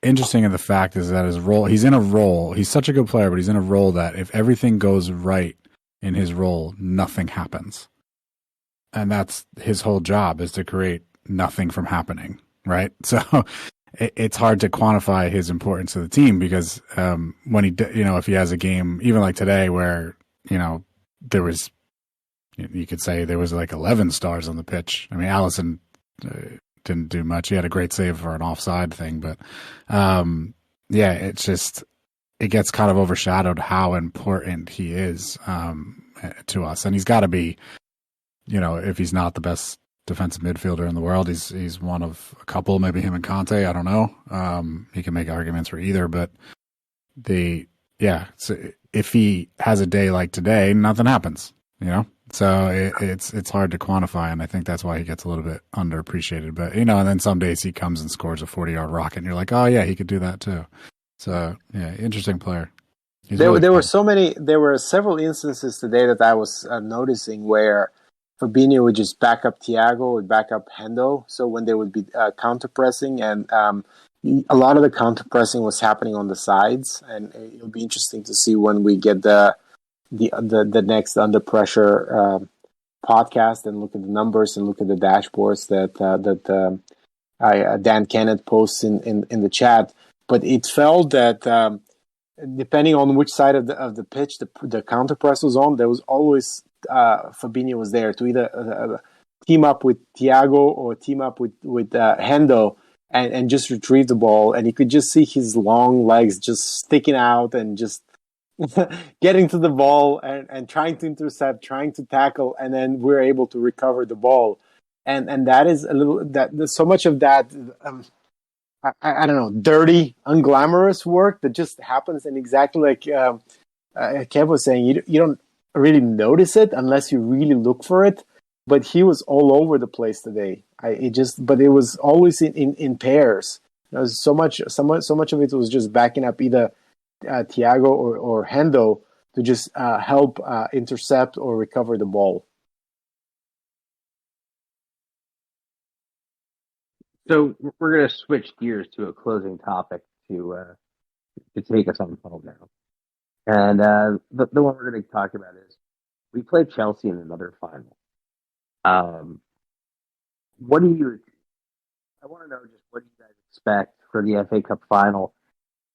interesting in the fact is that he's in a role. He's such a good player, but he's in a role that if everything goes right in his role, nothing happens. And that's his whole job, is to create nothing from happening, right? So it's hard to quantify his importance to the team because when if he has a game, even like today where, there was, you could say there was like 11 stars on the pitch. I mean, Allison didn't do much. He had a great save for an offside thing, but it's just, it gets kind of overshadowed how important he is to us. And he's got to be, if he's not the best defensive midfielder in the world, he's one of a couple, maybe him and Conte, I don't know. He can make arguments for either, but so if he has a day like today, nothing happens, So it's hard to quantify, and I think that's why he gets a little bit underappreciated. But and then some days he comes and scores a 40-yard rocket, and you're like, oh yeah, he could do that too. So yeah, interesting player. There were several instances today that I was noticing where Fabinho would just back up Thiago, would back up Hendo. So when they would be counter pressing, and a lot of the counter pressing was happening on the sides, and it'll be interesting to see when we get the next Under Pressure podcast and look at the numbers and look at the dashboards that Dan Kennett posts in the chat. But it felt that depending on which side of the pitch the counter press was on, there was always Fabinho was there to either team up with Thiago or team up with Hendo and just retrieve the ball, and you could just see his long legs just sticking out and just getting to the ball and trying to intercept, trying to tackle, and then we're able to recover the ball. And that is a little that there's so much of that I don't know, dirty, unglamorous work that just happens, and exactly like Kev was saying, you don't really notice it unless you really look for it. But he was all over the place today. But it was always in pairs. There was so much of it was just backing up either Thiago or Hendo to just help intercept or recover the ball. So we're going to switch gears to a closing topic to take us on home now. And the one we're going to talk about is we played Chelsea in another final. I want to know just what you guys expect for the FA Cup final,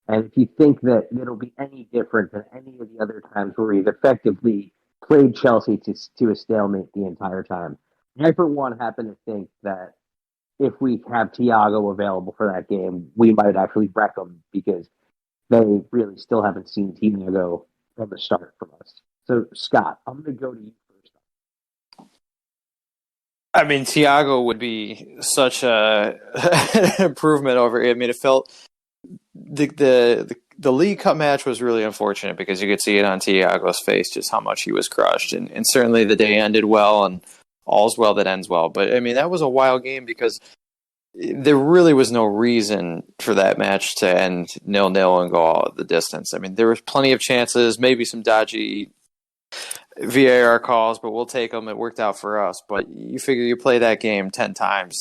and if you think that it'll be any different than any of the other times where we've effectively played Chelsea to a stalemate the entire time. I, for one, happen to think that if we have Thiago available for that game, we might actually wreck them because they really still haven't seen Thiago from the start from us. So, Scott, I'm going to go to you first. I mean, Thiago would be such a improvement over it. I mean, it felt the League Cup match was really unfortunate because you could see it on Thiago's face just how much he was crushed. And certainly the day ended well, and all's well that ends well. But, I mean, that was a wild game because there really was no reason for that match to end 0-0 and go all the distance. I mean, there was plenty of chances, maybe some dodgy VAR calls, but we'll take them. It worked out for us. But you figure you play that game 10 times.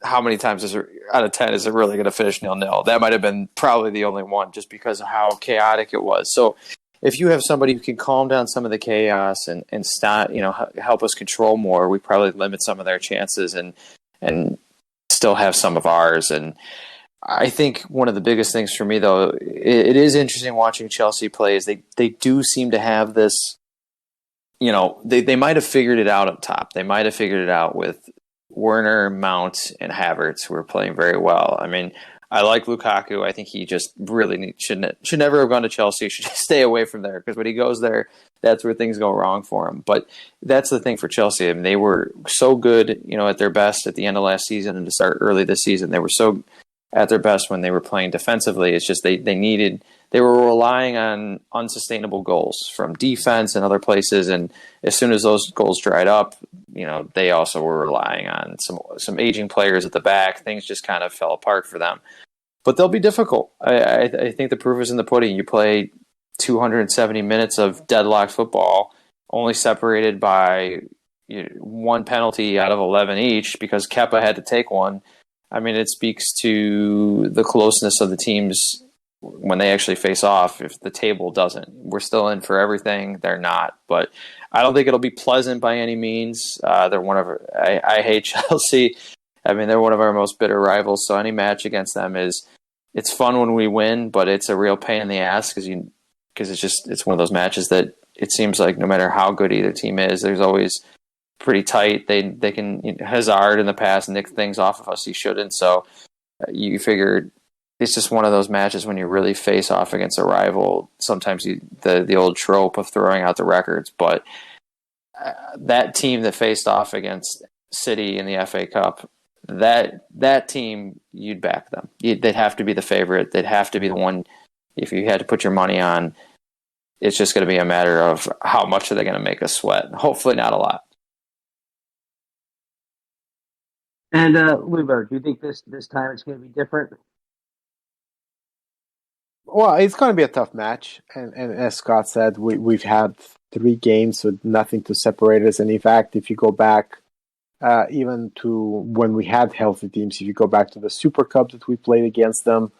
How many times out of 10 is it really going to finish 0-0? That might have been probably the only one just because of how chaotic it was. So if you have somebody who can calm down some of the chaos and stop, help us control more, we probably limit some of their chances and still have some of ours. And I think one of the biggest things for me, though, it is interesting watching Chelsea play is they do seem to have this, they might have figured it out up top. They might have figured it out with Werner, Mount, and Havertz, who are playing very well. I mean, I like Lukaku. I think he just really should never have gone to Chelsea. He should just stay away from there, because when he goes there, that's where things go wrong for him. But that's the thing for Chelsea. I mean, they were so good, at their best at the end of last season and to start early this season. They were so at their best when they were playing defensively. It's just they were relying on unsustainable goals from defense and other places. And as soon as those goals dried up, they also were relying on some aging players at the back. Things just kind of fell apart for them. But they'll be difficult. I think the proof is in the pudding. You play 270 minutes of deadlocked football, only separated by one penalty out of 11 each, because Kepa had to take one. I mean, it speaks to the closeness of the teams when they actually face off. If the table doesn't, we're still in for everything. They're not, but I don't think it'll be pleasant by any means. They're I hate Chelsea. I mean, they're one of our most bitter rivals. So any match against them it's fun when we win, but it's a real pain in the ass because it's one of those matches that it seems like no matter how good either team is, there's always pretty tight. They can Hazard in the past nick things off of us. He shouldn't. So you figure it's just one of those matches when you really face off against a rival. Sometimes the old trope of throwing out the records, but that team that faced off against City in the FA Cup, that team, you'd back them. They'd have to be the favorite. They'd have to be the one. If you had to put your money on, it's just going to be a matter of how much are they going to make us sweat. Hopefully not a lot. And Lubo, do you think this time it's going to be different? Well, it's going to be a tough match, and as Scott said, we've had 3 games with nothing to separate us. And in fact, if you go back even to when we had healthy teams, if you go back to the Super Cup that we played against them,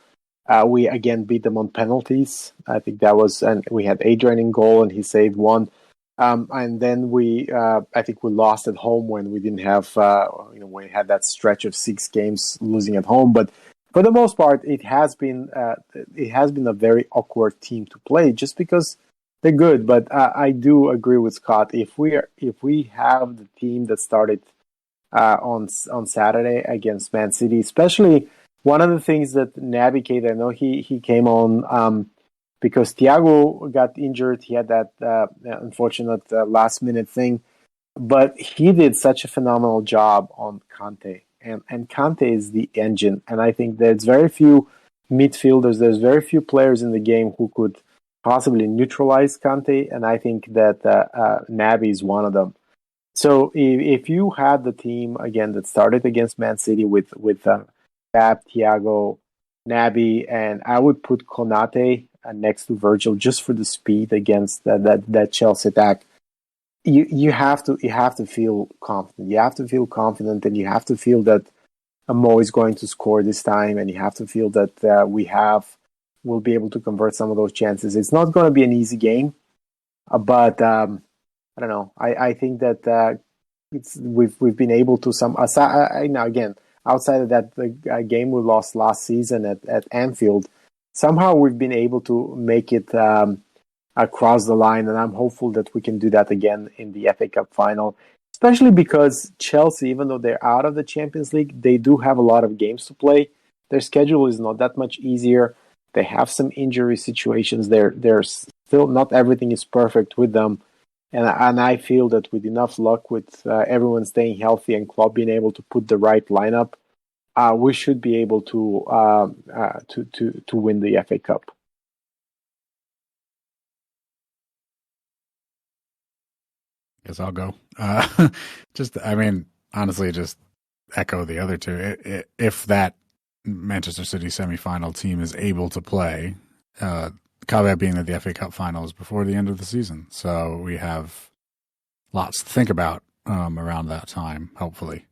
we again beat them on penalties. I think and we had Adrian in goal, and he saved one. And then I think we lost at home when we didn't have, we had that stretch of 6 games losing at home. But for the most part, it has been a very awkward team to play, just because they're good. But I do agree with Scott. If we have the team that started on Saturday against Man City, especially one of the things that Navigator, I know he came on. Because Thiago got injured, he had that unfortunate last-minute thing. But he did such a phenomenal job on Kante. And Kante is the engine. And I think there's very few midfielders, there's very few players in the game who could possibly neutralize Kante. And I think that Naby is one of them. So if you had the team, again, that started against Man City with Fab, Thiago, Naby, and I would put Konate next to Virgil just for the speed against that Chelsea attack. You have to feel confident. You have to feel confident, and you have to feel that Mo is going to score this time, and you have to feel that we'll be able to convert some of those chances. It's not going to be an easy game, but I don't know. I think that we've been able to now again, outside of that game we lost last season at Anfield. Somehow we've been able to make it across the line, and I'm hopeful that we can do that again in the FA Cup final, especially because Chelsea, even though they're out of the Champions League, they do have a lot of games to play. Their schedule is not that much easier. They have some injury situations. They're still not everything is perfect with them, and I feel that with enough luck, with everyone staying healthy and Klopp being able to put the right lineup, we should be able to win the FA Cup. Guess I'll go. Honestly, just echo the other two. If that Manchester City semifinal team is able to play, caveat being that the FA Cup final is before the end of the season, so we have lots to think about around that time. Hopefully,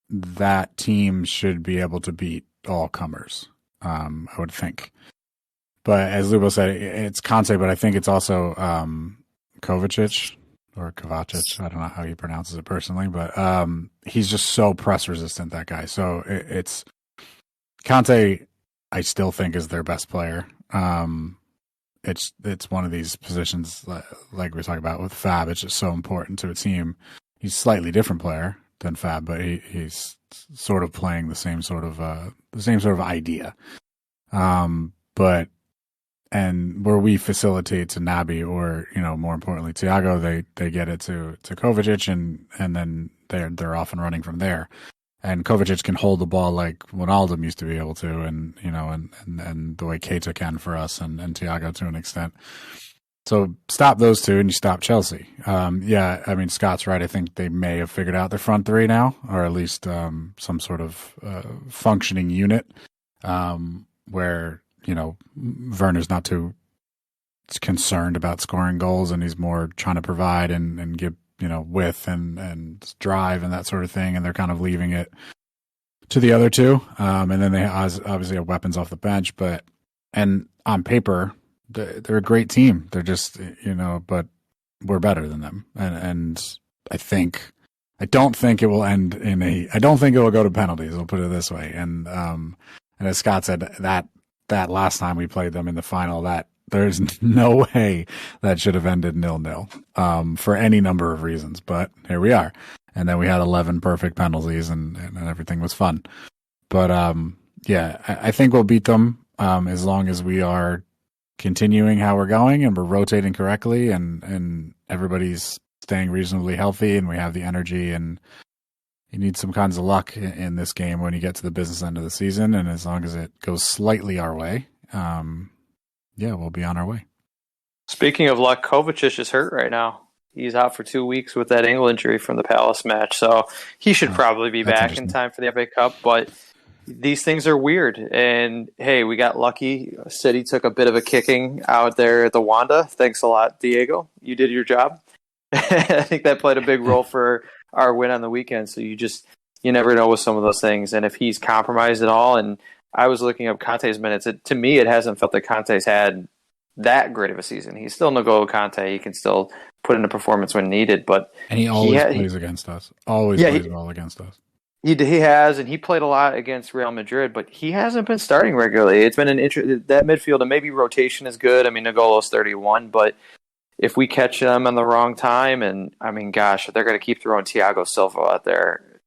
that team should be able to beat all comers. I would think. But as Lubo said, it's Kante, but I think it's also Kovacic or Kovacic. I don't know how he pronounces it personally, but he's just so press resistant, that guy. So it's Kante, I still think, is their best player. It's one of these positions like we were talking about with Fab. It's just so important to a team. He's a slightly different player, than Fab, but he's sort of playing the same sort of idea. But and where we facilitate to Naby or, more importantly, Thiago, they get it to Kovacic and then they're off and running from there. And Kovacic can hold the ball like Ronaldo used to be able to, and the way Keita can for us and Thiago to an extent. So stop those two and you stop Chelsea. Scott's right. I think they may have figured out their front three now, or at least some sort of functioning unit where, Werner's not too concerned about scoring goals and he's more trying to provide and give, width and drive and that sort of thing. And they're kind of leaving it to the other two. And then they obviously have weapons off the bench, and on paper, they're a great team. They're just, but we're better than them. And I don't think it will end I don't think it will go to penalties. We'll put it this way. And as Scott said, that last time we played them in the final, that there's no way that should have ended 0-0 for any number of reasons. But here we are. And then we had 11 perfect penalties and everything was fun. But I think we'll beat them as long as we are continuing how we're going and we're rotating correctly and everybody's staying reasonably healthy and we have the energy. And you need some kinds of luck in this game when you get to the business end of the season. And as long as it goes slightly our way, we'll be on our way. Speaking of luck, Kovacic is hurt right now. He's out for 2 weeks with that ankle injury from the Palace match. So he should probably be back in time for the FA Cup. But these things are weird. And, hey, we got lucky. City took a bit of a kicking out there at the Wanda. Thanks a lot, Diego. You did your job. I think that played a big role for our win on the weekend. So you never know with some of those things. And if he's compromised at all, and I was looking up Conte's minutes, to me it hasn't felt that Conte's had that great of a season. He's still N'Golo Kante. He can still put in a performance when needed. And he always plays against us. Always plays well against us. He has, and he played a lot against Real Madrid, but he hasn't been starting regularly. It's been that midfield, and maybe rotation is good. I mean, N'Golo's 31, but if we catch them in the wrong time, and I mean, gosh, they're going to keep throwing Thiago Silva out there.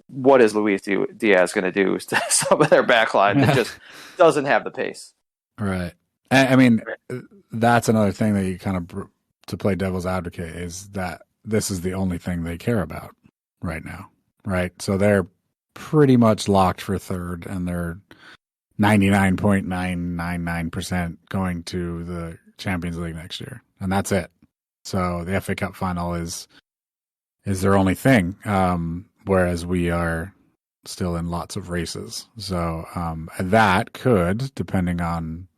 What is Luis Diaz going to do to some of their backline that just doesn't have the pace? Right. I mean, that's another thing that you kind of, to play devil's advocate, is that this is the only thing they care about right now. Right. So they're pretty much locked for third, and they're 99.999% going to the Champions League next year. And that's it. So the FA Cup final is their only thing. Whereas we are still in lots of races. So that could, depending on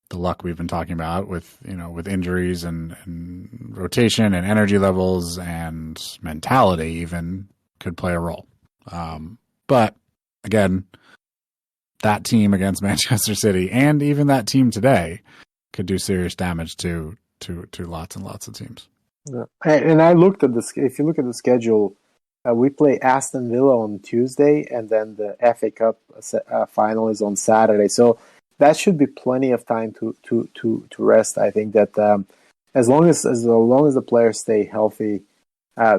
the luck we've been talking about with injuries and rotation and energy levels and mentality even, could play a role. But again, that team against Manchester City and even that team today could do serious damage to lots and lots of teams. Yeah. And I looked at if you look at the schedule, we play Aston Villa on Tuesday, and then the FA Cup final is on Saturday. So that should be plenty of time to rest. I think that as long as the players stay healthy,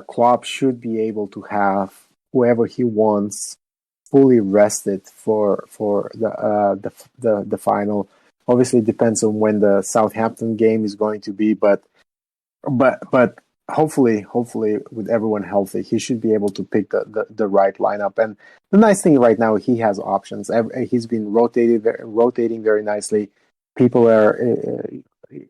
Klopp should be able to have whoever he wants fully rested for the final. Obviously, it depends on when the Southampton game is going to be, but hopefully with everyone healthy, he should be able to pick the right lineup. And the nice thing right now, he has options. He's been rotating very nicely. People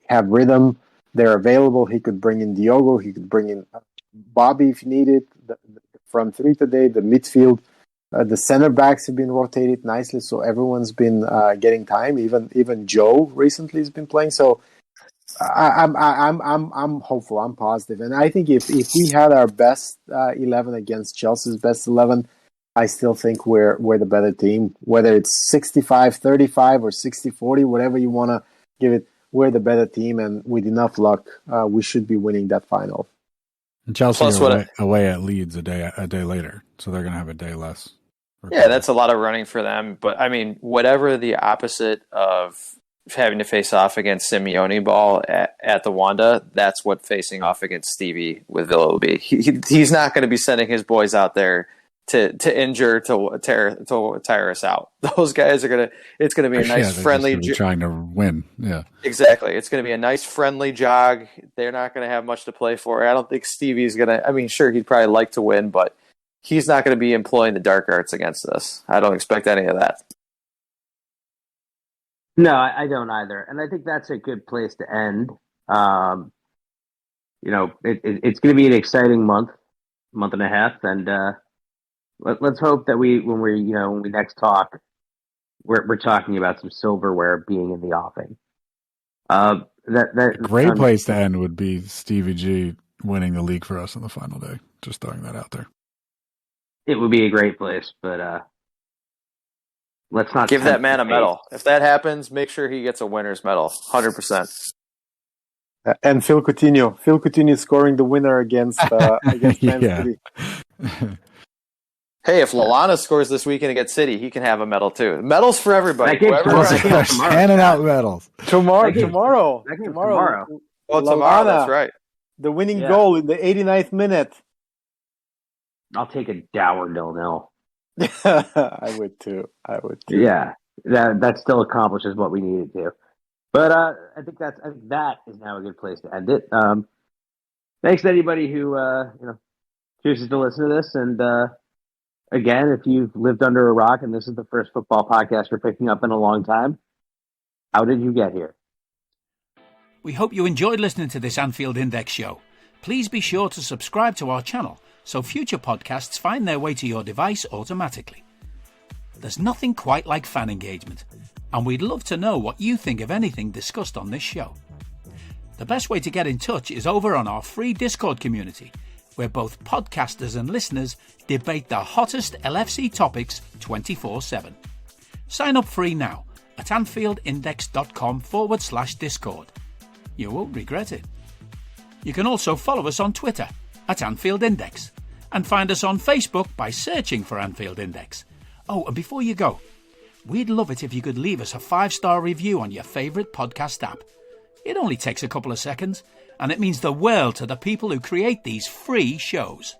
have rhythm. They're available. He could bring in Diogo. He could bring in Bobby if needed. The front three today, the midfield, the center backs have been rotated nicely. So everyone's been getting time. Even Joe recently has been playing. So I'm hopeful. I'm positive, and I think if we had our best 11 against Chelsea's best 11, I still think we're the better team. Whether it's 65-35 or 60-40, whatever you want to give it, we're the better team, and with enough luck, we should be winning that final. And Chelsea are away at Leeds a day later, so they're going to have a day less. Yeah, that's a lot of running for them. But I mean, whatever the opposite of having to face off against Simeone ball at the Wanda, that's what facing off against Stevie with Villa will be. He's not going to be sending his boys out there to injure, to tire us out. Those guys are going to. It's going to be a nice friendly. Trying to win, yeah. Exactly. It's going to be a nice friendly jog. They're not going to have much to play for. I don't think Stevie's going to. I mean, sure, he'd probably like to win, but he's not going to be employing the dark arts against us. I don't expect any of that. No, I don't either, and I think that's a good place to end. It's going to be an exciting month and a half, and let's hope that when we next talk, we're talking about some silverware being in the offing. Great place to end would be Stevie G winning the league for us on the final day. Just throwing that out there. It would be a great place, but let's not give that man a medal. If that happens, make sure he gets a winner's medal, 100%. And Phil Coutinho scoring the winner against Man City. Hey, if Lallana scores this weekend against City, he can have a medal too. Medals for everybody. Handing out medals. Tomorrow. Well, tomorrow, that's right. The winning goal in the 89th minute. I'll take a dour 0-0. I would too. Yeah, that still accomplishes what we needed to. But I think that is now a good place to end it. Thanks to anybody who chooses to listen to this. And again, if you've lived under a rock and this is the first football podcast you're picking up in a long time, how did you get here? We hope you enjoyed listening to this Anfield Index show. Please be sure to subscribe to our channel so future podcasts find their way to your device automatically. There's nothing quite like fan engagement, and we'd love to know what you think of anything discussed on this show. The best way to get in touch is over on our free Discord community, where both podcasters and listeners debate the hottest LFC topics 24/7. Sign up free now at AnfieldIndex.com/Discord. You won't regret it. You can also follow us on Twitter at Anfield Index and find us on Facebook by searching for Anfield Index. Oh, and before you go, we'd love it if you could leave us a 5-star review on your favourite podcast app. It only takes a couple of seconds, and it means the world to the people who create these free shows.